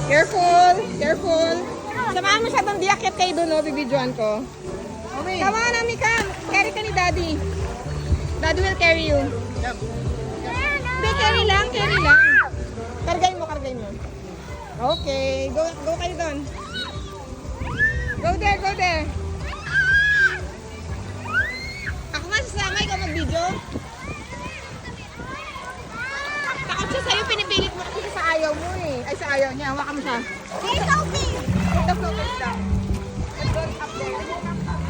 Careful! Careful! Samahan mo siya doon. Di akit kayo doon, no? Bibidyoan ko. Come on, Amika. Carry ka ni Daddy. Daddy will carry you. Hindi, carry lang. Carry lang. Kargay mo, kargay mo. Okay. Go kayo doon. Go there, go there. Ako nga sasama, ikaw mag-video. Takot siya sa'yo, pinipilit mo kasi sa ayaw mo eh. Ay, sa ayaw niya. Hawakan mo siya. Hey, Sophie! Ito, focus lang. Let's go up there.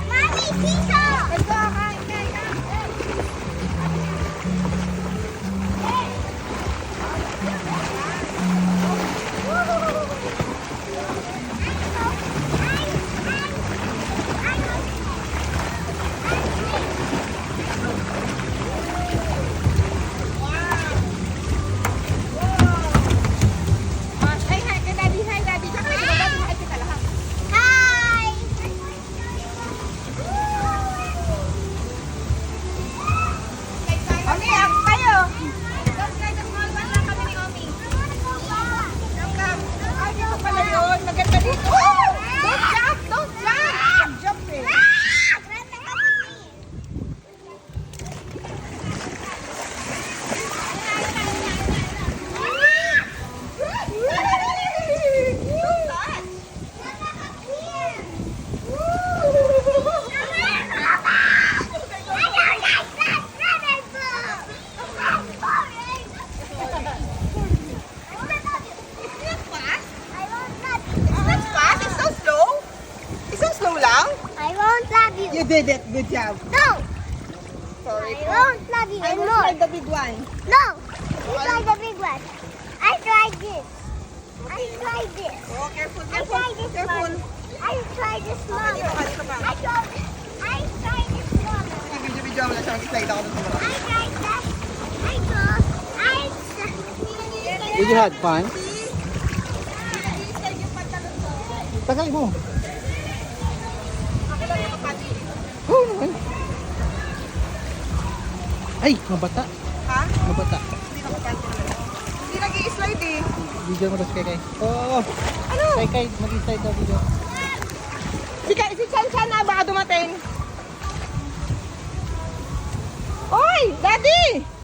Mommy, seesaw! Let's go, kain, kain, kain. Hi, kay Daddy, hi, Daddy. Tsaka kay Daddy, hi kita lahat. Hi! Omi, ako kayo. Don't try the small one lang kami ni Omi. Come, come. Ay, dito pala yun. Maganda dito. Oh! Don't jump! Don't jump! Jump eh. That's fast. It's so slow. It's so slow lang. I won't love you. You did it. Good job. No! Sorry. I won't love you I will anymore. try the big one. No! You try the big one. I tried this. I tried this. Oh, careful, I careful. tried this Careful. one. I tried this small Dito ka, one. dito ka. I tried this small one. Video mo lang siya. Slide ako dun sa mga. I tried that. I tried. Did you have fun? Tagay mo. Oo naman. Ay, mabata. Ha? Mabata. Hindi na kapante naman. Hindi nag-i-slide eh. Video mo das kay. Oo. Ano? Kay, mag-inside daw video. Si Chan na baka dumating. Oy! Daddy!